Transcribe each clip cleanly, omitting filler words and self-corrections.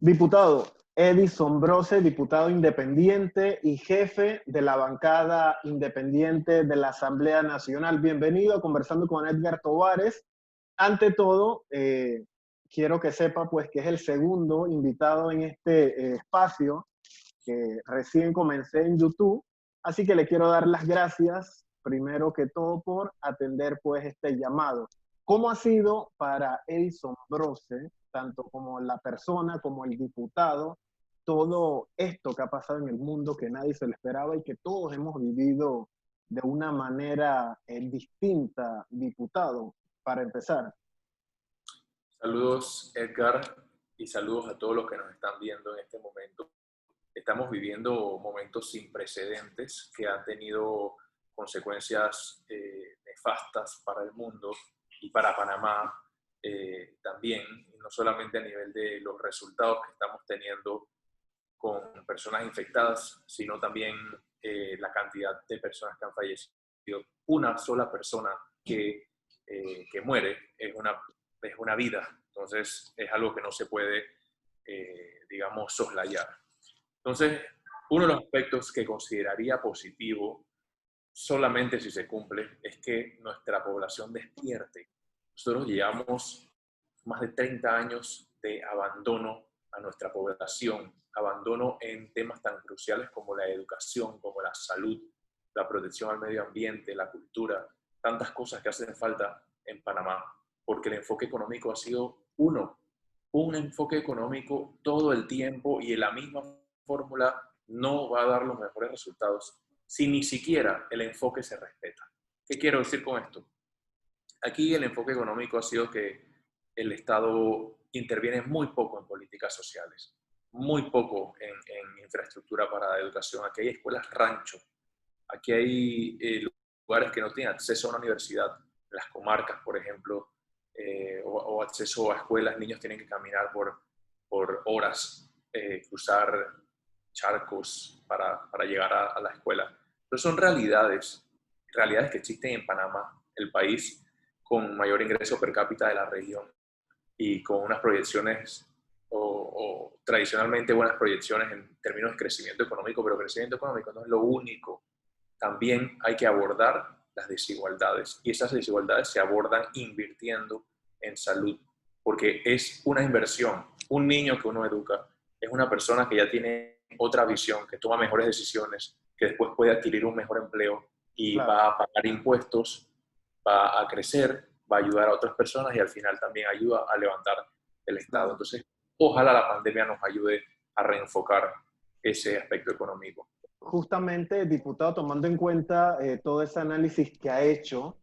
Diputado Edison Brose, diputado independiente y jefe de la bancada independiente de la Asamblea Nacional. Bienvenido a Conversando con Edgar Tovares. Ante todo, quiero que sepa pues, que es el segundo invitado en este espacio que recién comencé en YouTube. Así que le quiero dar las gracias, primero que todo, por atender pues, este llamado. ¿Cómo ha sido para Edison Brose, tanto como la persona, como el diputado, todo esto que ha pasado en el mundo que nadie se lo esperaba y que todos hemos vivido de una manera distinta, diputado, para empezar? Saludos, Edgar, y saludos a todos los que nos están viendo en este momento. Estamos viviendo momentos sin precedentes que han tenido consecuencias nefastas para el mundo y para Panamá también, y no solamente a nivel de los resultados que estamos teniendo con personas infectadas, sino también la cantidad de personas que han fallecido. Una sola persona que muere es una vida, entonces es algo que no se puede, digamos, soslayar. Entonces, uno de los aspectos que consideraría positivo, solamente si se cumple, es que nuestra población despierte. Nosotros llevamos más de 30 años de abandono a nuestra población, abandono en temas tan cruciales como la educación, como la salud, la protección al medio ambiente, la cultura, tantas cosas que hacen falta en Panamá, porque el enfoque económico ha sido un enfoque económico todo el tiempo y en la misma fórmula no va a dar los mejores resultados si ni siquiera el enfoque se respeta. ¿Qué quiero decir con esto? Aquí el enfoque económico ha sido que el Estado interviene muy poco en políticas sociales, muy poco en infraestructura para la educación. Aquí hay escuelas rancho, aquí hay lugares que no tienen acceso a una universidad, las comarcas, por ejemplo, o acceso a escuelas, niños tienen que caminar por horas, cruzar charcos para llegar a la escuela. Entonces son realidades que existen en Panamá, el país con mayor ingreso per cápita de la región y con unas proyecciones o tradicionalmente buenas proyecciones en términos de crecimiento económico, pero crecimiento económico no es lo único. También hay que abordar las desigualdades y esas desigualdades se abordan invirtiendo en salud, porque es una inversión. Un niño que uno educa es una persona que ya tiene otra visión, que toma mejores decisiones, que después puede adquirir un mejor empleo y Claro. va a pagar impuestos, va a crecer, va a ayudar a otras personas y al final también ayuda a levantar el Estado. Claro. Entonces, ojalá la pandemia nos ayude a reenfocar ese aspecto económico. Justamente, diputado, tomando en cuenta todo ese análisis que ha hecho,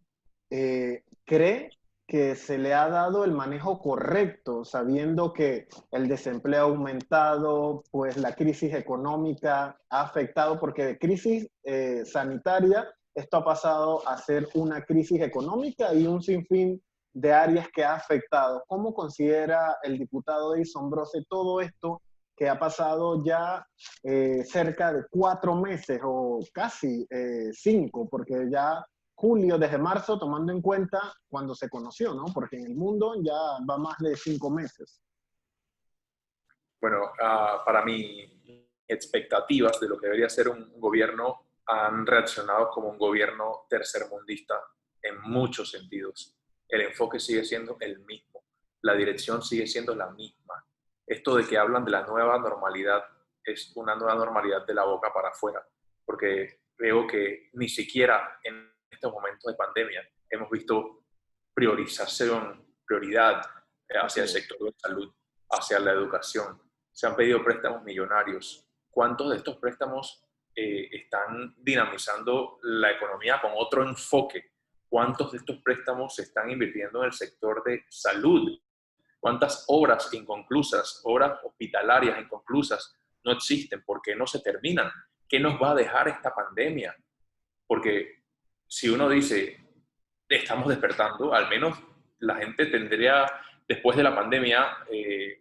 ¿cree que se le ha dado el manejo correcto, sabiendo que el desempleo ha aumentado, pues la crisis económica ha afectado, porque de crisis sanitaria esto ha pasado a ser una crisis económica y un sinfín de áreas que ha afectado? ¿Cómo considera el diputado Edison Brose todo esto que ha pasado ya cerca de 4 meses o casi 5, porque ya julio, desde marzo, tomando en cuenta cuando se conoció, ¿no? Porque en el mundo ya va más de 5 meses. Bueno, para mí, expectativas de lo que debería ser un gobierno han reaccionado como un gobierno tercermundista en muchos sentidos. El enfoque sigue siendo el mismo, la dirección sigue siendo la misma. Esto de que hablan de la nueva normalidad es una nueva normalidad de la boca para afuera, porque creo que ni siquiera en estos momentos de pandemia hemos visto prioridad hacia el Sí. sector de salud, hacia la educación. Se han pedido préstamos millonarios. ¿Cuántos de estos préstamos están dinamizando la economía con otro enfoque? ¿Cuántos de estos préstamos se están invirtiendo en el sector de salud? ¿Cuántas obras inconclusas, obras hospitalarias inconclusas no existen? ¿Por qué no se terminan? ¿Qué nos va a dejar esta pandemia? Porque si uno dice, estamos despertando, al menos la gente tendría, después de la pandemia,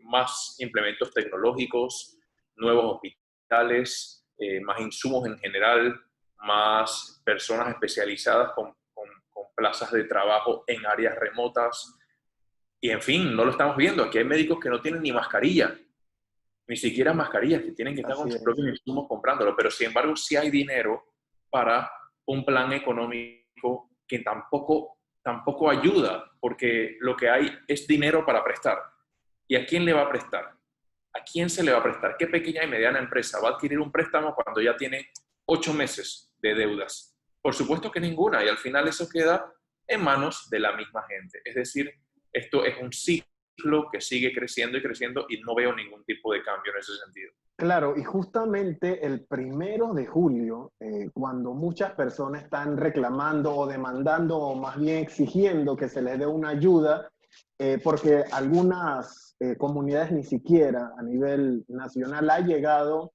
más implementos tecnológicos, nuevos hospitales, más insumos en general, más personas especializadas con plazas de trabajo en áreas remotas. Y en fin, no lo estamos viendo. Aquí hay médicos que no tienen ni mascarilla. ni siquiera mascarillas, que tienen que estar Así con sus es. propios insumos comprándolo, pero sin embargo sí hay dinero para un plan económico que tampoco ayuda, porque lo que hay es dinero para prestar. ¿Y a quién le va a prestar? ¿A quién se le va a prestar? ¿Qué pequeña y mediana empresa va a adquirir un préstamo cuando ya tiene 8 meses de deudas? Por supuesto que ninguna, y al final eso queda en manos de la misma gente. Es decir, esto es un ciclo que sigue creciendo y creciendo y no veo ningún tipo de cambio en ese sentido. Claro, y justamente el 1 de julio, cuando muchas personas están reclamando o demandando o más bien exigiendo que se les dé una ayuda, porque algunas comunidades ni siquiera a nivel nacional ha llegado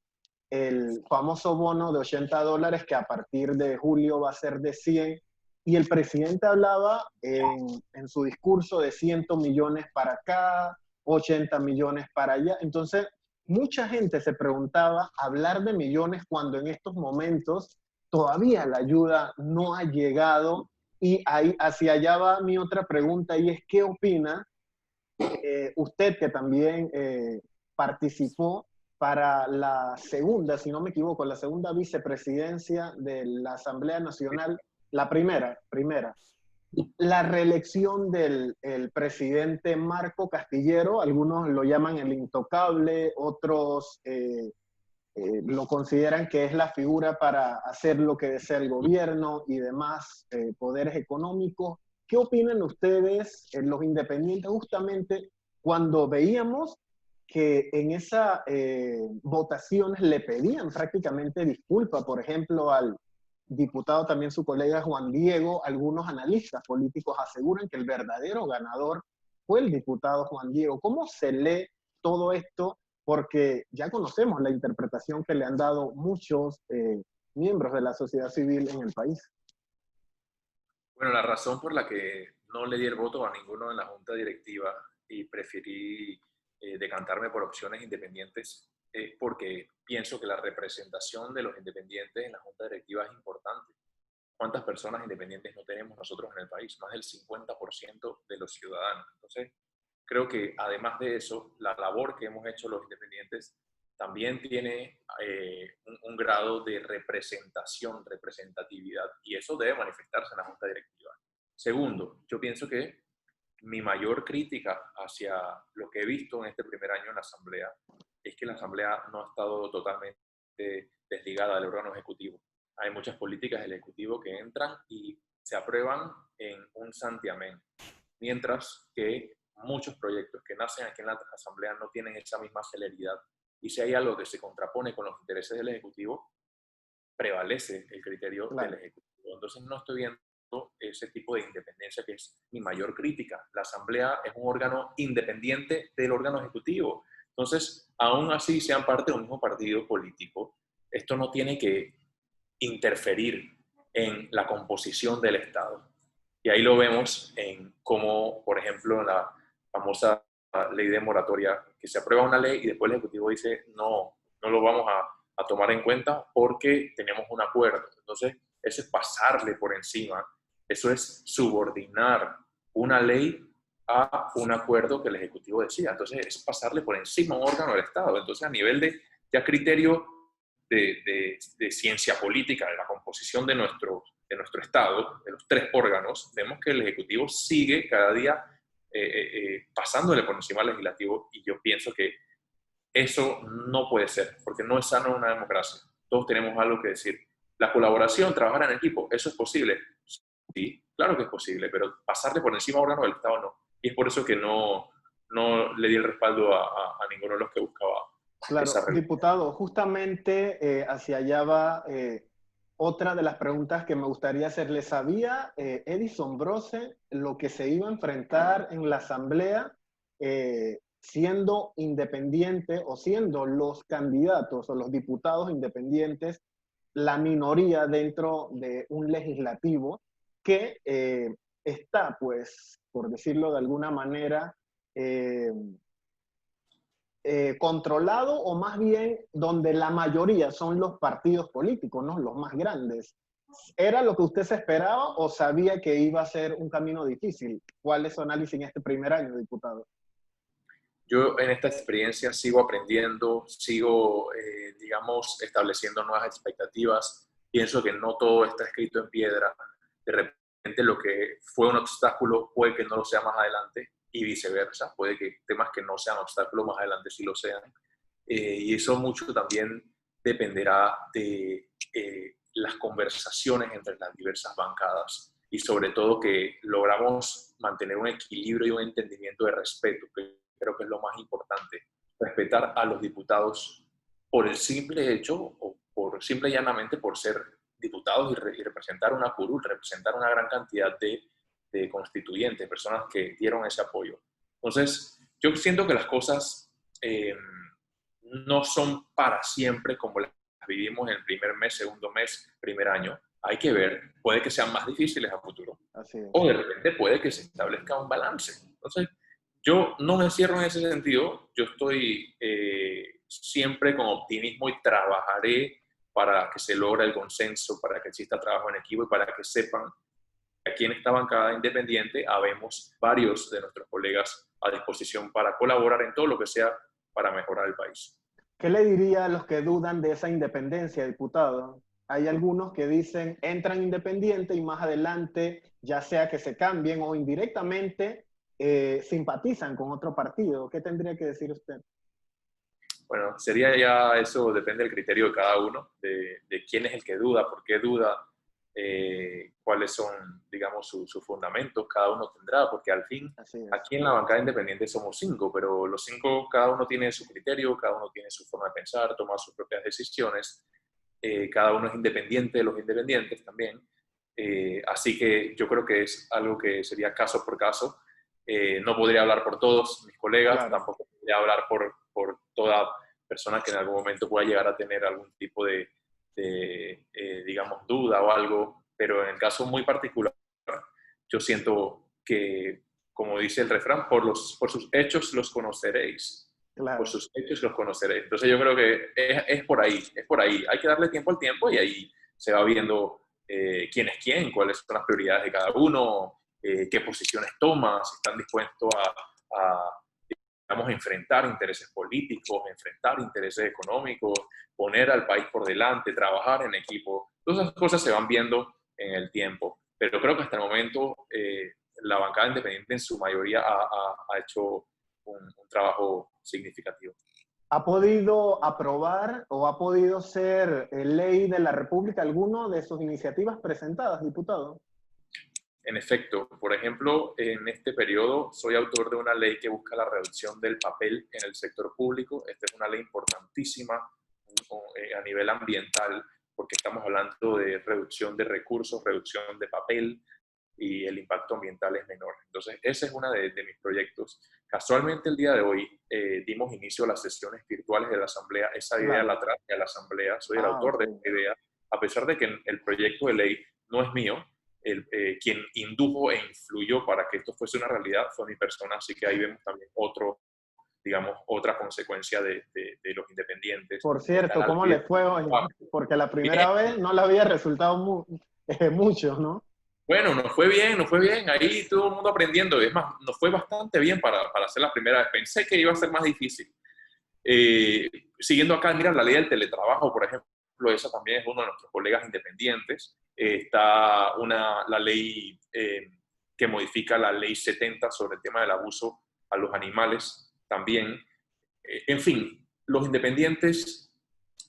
el famoso bono de $80 que a partir de julio va a ser de 100, y el presidente hablaba en su discurso de 100 millones para acá, 80 millones para allá. Entonces, mucha gente se preguntaba hablar de millones cuando en estos momentos todavía la ayuda no ha llegado. Y ahí, hacia allá va mi otra pregunta, y es ¿qué opina usted, que también participó para la segunda, si no me equivoco, la segunda vicepresidencia de la Asamblea Nacional, la primera, la reelección del el presidente Marco Castillero? Algunos lo llaman el intocable, otros lo consideran que es la figura para hacer lo que desea el gobierno y demás poderes económicos. ¿Qué opinan ustedes, los independientes, justamente cuando veíamos que en esa votaciones le pedían prácticamente disculpa, por ejemplo, al diputado, también su colega Juan Diego? Algunos analistas políticos aseguran que el verdadero ganador fue el diputado Juan Diego. ¿Cómo se lee todo esto? Porque ya conocemos la interpretación que le han dado muchos miembros de la sociedad civil en el país. Bueno, la razón por la que no le di el voto a ninguno en la junta directiva y preferí decantarme por opciones independientes es porque pienso que la representación de los independientes en la junta directiva es importante. ¿Cuántas personas independientes no tenemos nosotros en el país? Más del 50% de los ciudadanos. Entonces, creo que además de eso, la labor que hemos hecho los independientes también tiene un grado de representación, representatividad, y eso debe manifestarse en la junta directiva. Segundo, yo pienso que mi mayor crítica hacia lo que he visto en este primer año en la Asamblea es que la Asamblea no ha estado totalmente desligada del órgano ejecutivo. Hay muchas políticas del Ejecutivo que entran y se aprueban en un santiamén, mientras que muchos proyectos que nacen aquí en la Asamblea no tienen esa misma celeridad. Y si hay algo que se contrapone con los intereses del Ejecutivo, prevalece el criterio del Claro. Ejecutivo. Entonces no estoy viendo ese tipo de independencia, que es mi mayor crítica. La Asamblea es un órgano independiente del órgano ejecutivo. Entonces, aún así sean parte de un mismo partido político, esto no tiene que interferir en la composición del Estado. Y ahí lo vemos en cómo, por ejemplo, en la famosa ley de moratoria, que se aprueba una ley y después el Ejecutivo dice, no, no lo vamos a tomar en cuenta porque tenemos un acuerdo. Entonces, eso es pasarle por encima, eso es subordinar una ley a un acuerdo que el Ejecutivo decida. Entonces, es pasarle por encima a un órgano del Estado. Entonces, a nivel de ya criterio de ciencia política, de la composición de nuestro Estado, de los tres órganos, vemos que el Ejecutivo sigue cada día pasándole por encima al Legislativo, y yo pienso que eso no puede ser, porque no es sano en una democracia. Todos tenemos algo que decir. La colaboración, trabajar en equipo, ¿eso es posible? Sí, claro que es posible, pero pasarle por encima a órganos del Estado no. Y es por eso que no le di el respaldo a ninguno de los que buscaba esa Claro, relación. diputado, justamente hacia allá va otra de las preguntas que me gustaría hacerle. ¿Sabía Edison Brose lo que se iba a enfrentar en la Asamblea siendo independiente, o siendo los candidatos o los diputados independientes la minoría dentro de un legislativo que está, pues, por decirlo de alguna manera, eh, controlado, o más bien donde la mayoría son los partidos políticos, ¿no? Los más grandes? ¿Era lo que usted se esperaba o sabía que iba a ser un camino difícil? ¿Cuál es su análisis en este primer año, diputado? Yo en esta experiencia sigo aprendiendo, sigo, digamos, estableciendo nuevas expectativas. Pienso que no todo está escrito en piedra. De repente lo que fue un obstáculo puede que no lo sea más adelante y viceversa. Puede que temas que no sean obstáculos más adelante sí lo sean. Y eso mucho también dependerá de las conversaciones entre las diversas bancadas y sobre todo que logramos mantener un equilibrio y un entendimiento de respeto, que creo que es lo más importante. Respetar a los diputados por el simple hecho o por simple y llanamente por ser diputados y representar una curul, representar una gran cantidad de constituyentes, personas que dieron ese apoyo. Entonces, yo siento que las cosas no son para siempre como las vivimos en el primer mes, segundo mes, primer año. Hay que ver, puede que sean más difíciles a futuro. Así es. O de repente puede que se establezca un balance. Entonces, yo no me encierro en ese sentido. Yo estoy siempre con optimismo y trabajaré para que se logre el consenso, para que exista trabajo en equipo y para que sepan que aquí en esta bancada independiente habemos varios de nuestros colegas a disposición para colaborar en todo lo que sea para mejorar el país. ¿Qué le diría a los que dudan de esa independencia, diputado? Hay algunos que dicen, entran independiente y más adelante, ya sea que se cambien o indirectamente, simpatizan con otro partido. ¿Qué tendría que decir usted? Bueno, sería ya eso, depende del criterio de cada uno, de quién es el que duda, por qué duda, cuáles son, digamos, sus fundamentos, cada uno tendrá, porque al fin, Así es. aquí en la bancada independiente somos 5, pero los 5, cada uno tiene su criterio, cada uno tiene su forma de pensar, toma sus propias decisiones, cada uno es independiente de los independientes también, así que yo creo que es algo que sería caso por caso. No podría hablar por todos mis colegas, Claro. tampoco podría hablar por toda persona que en algún momento pueda llegar a tener algún tipo digamos, duda o algo, pero en el caso muy particular, yo siento que, como dice el refrán, por sus hechos los conoceréis. Claro. Por sus hechos los conoceréis. Entonces yo creo que es por ahí, es por ahí. Hay que darle tiempo al tiempo y ahí se va viendo quién es quién, cuáles son las prioridades de cada uno, qué posiciones toma, si están dispuestos a digamos, enfrentar intereses políticos, enfrentar intereses económicos, poner al país por delante, trabajar en equipo. Todas esas cosas se van viendo en el tiempo. Pero creo que hasta el momento la bancada independiente en su mayoría ha hecho un trabajo significativo. ¿Ha podido aprobar o ha podido ser ley de la República alguno de sus iniciativas presentadas, diputado? En efecto, por ejemplo, en este periodo soy autor de una ley que busca la reducción del papel en el sector público. Esta es una ley importantísima a nivel ambiental, porque estamos hablando de reducción de recursos, reducción de papel, y el impacto ambiental es menor. Entonces, ese es uno de mis proyectos. Casualmente, el día de hoy dimos inicio a las sesiones virtuales de la Asamblea. Esa idea la traje a la Asamblea, soy el autor de esta idea, a pesar de que el proyecto de ley no es mío. Quien indujo e influyó para que esto fuese una realidad fue mi persona, así que ahí vemos también otra consecuencia de los independientes. Por cierto, ¿cómo le fue hoy? Porque la primera vez no le había resultado mucho, ¿no? Bueno, nos fue bien, ahí todo el mundo aprendiendo, es más, nos fue bastante bien para hacer la primera vez, pensé que iba a ser más difícil. Siguiendo acá, mira, la ley del teletrabajo, por ejemplo, esa también es uno de nuestros colegas independientes. Está la ley que modifica la ley 70 sobre el tema del abuso a los animales también. En fin, los independientes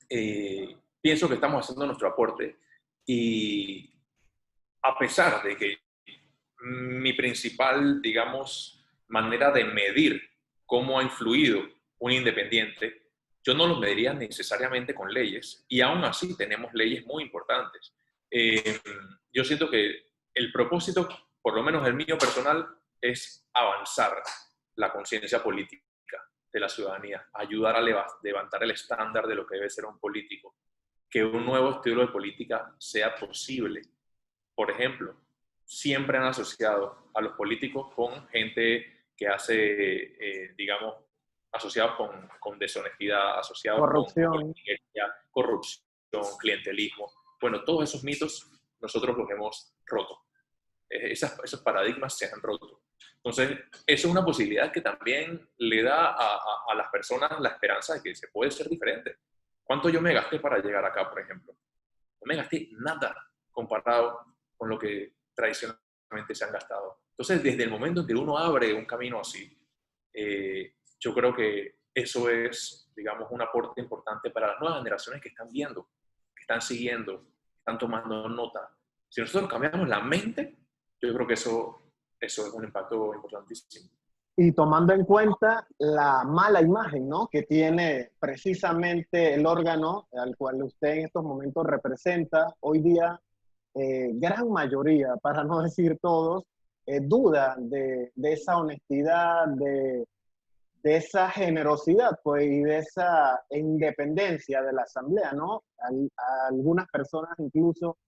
pienso que estamos haciendo nuestro aporte y a pesar de que mi principal, digamos, manera de medir cómo ha influido un independiente, yo no lo mediría necesariamente con leyes, y aún así tenemos leyes muy importantes. Yo siento que el propósito, por lo menos el mío personal, es avanzar la conciencia política de la ciudadanía, ayudar a levantar el estándar de lo que debe ser un político, que un nuevo estilo de política sea posible. Por ejemplo, siempre han asociado a los políticos con gente que hace, digamos, asociados con deshonestidad, asociados corrupción, corrupción, clientelismo. Bueno, todos esos mitos nosotros los hemos roto. Esos paradigmas se han roto. Entonces, eso es una posibilidad que también le da a las personas la esperanza de que se puede ser diferente. ¿Cuánto yo me gasté para llegar acá, por ejemplo? No me gasté nada comparado con lo que tradicionalmente se han gastado. Entonces, desde el momento en que uno abre un camino así, yo creo que eso es, digamos, un aporte importante para las nuevas generaciones que están viendo, que están siguiendo, que están tomando nota. Si nosotros cambiamos la mente, yo creo que eso es un impacto importantísimo. Y tomando en cuenta la mala imagen, ¿no?, que tiene precisamente el órgano al cual usted en estos momentos representa, hoy día gran mayoría, para no decir todos, duda de esa honestidad, de esa generosidad, pues, y de esa independencia de la Asamblea, ¿no? Algunas personas incluso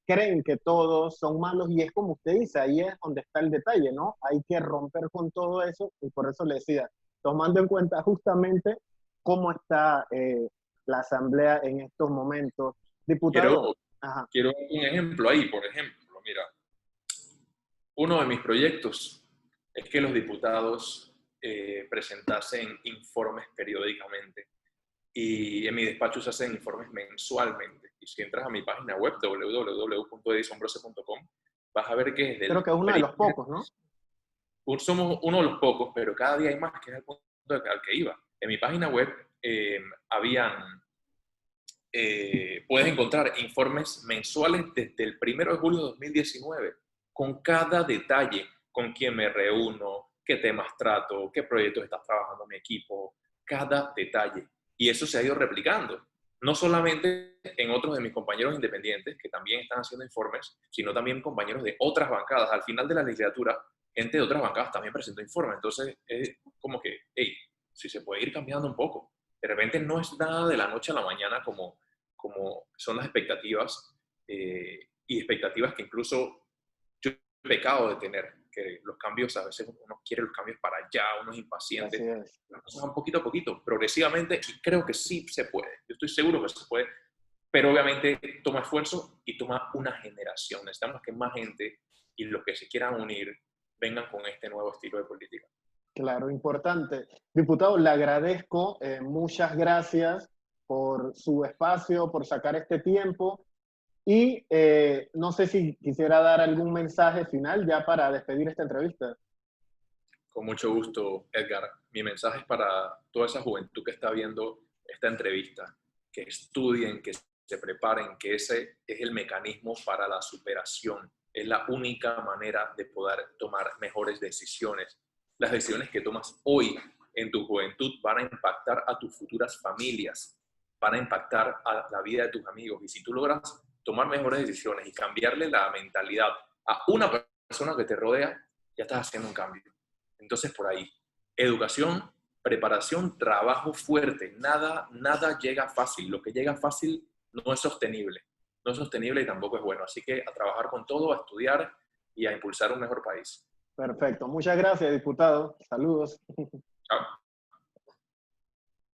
creen que todos son malos y es como usted dice, ahí es donde está el detalle, ¿no? Hay que romper con todo eso y por eso le decía, tomando en cuenta justamente cómo está la Asamblea en estos momentos. Diputado. Ajá. Quiero un ejemplo ahí, por ejemplo, mira, uno de mis proyectos es que los diputados presentasen informes periódicamente y en mi despacho se hacen informes mensualmente. Y si entras a mi página web www.edisonbrose.com vas a ver que desde Creo que es uno de los pocos, ¿no? somos uno de los pocos, pero cada día hay más, que es el punto al que iba. En mi página web puedes encontrar informes mensuales desde el 1 de julio de 2019, con cada detalle, con quién me reúno, qué temas trato, qué proyectos está trabajando mi equipo, cada detalle. Y eso se ha ido replicando, no solamente en otros de mis compañeros independientes, que también están haciendo informes, sino también compañeros de otras bancadas. Al final de la legislatura, gente de otras bancadas también presentó informes. Entonces, es como que, hey, si se puede ir cambiando un poco. De repente no es nada de la noche a la mañana como son las expectativas, y expectativas que incluso yo he pecado de tener, que los cambios, a veces uno quiere los cambios para allá, uno es impaciente. Así es. Las cosas van poquito a poquito, progresivamente, y creo que sí se puede. Yo estoy seguro que se puede, pero obviamente toma esfuerzo y toma una generación. Necesitamos que más gente y los que se quieran unir vengan con este nuevo estilo de política. Claro, importante. Diputado, le agradezco, muchas gracias por su espacio, por sacar este tiempo y no sé si quisiera dar algún mensaje final ya para despedir esta entrevista. Con mucho gusto, Edgar. Mi mensaje es para toda esa juventud que está viendo esta entrevista, que estudien, que se preparen, que ese es el mecanismo para la superación. Es la única manera de poder tomar mejores decisiones. Las decisiones que tomas hoy en tu juventud van a impactar a tus futuras familias, van a impactar a la vida de tus amigos. Y si tú logras tomar mejores decisiones y cambiarle la mentalidad a una persona que te rodea, ya estás haciendo un cambio. Entonces, por ahí, educación, preparación, trabajo fuerte. Nada llega fácil. Lo que llega fácil no es sostenible. No es sostenible y tampoco es bueno. Así que a trabajar con todo, a estudiar y a impulsar un mejor país. Perfecto. Muchas gracias, diputado. Saludos. Chao.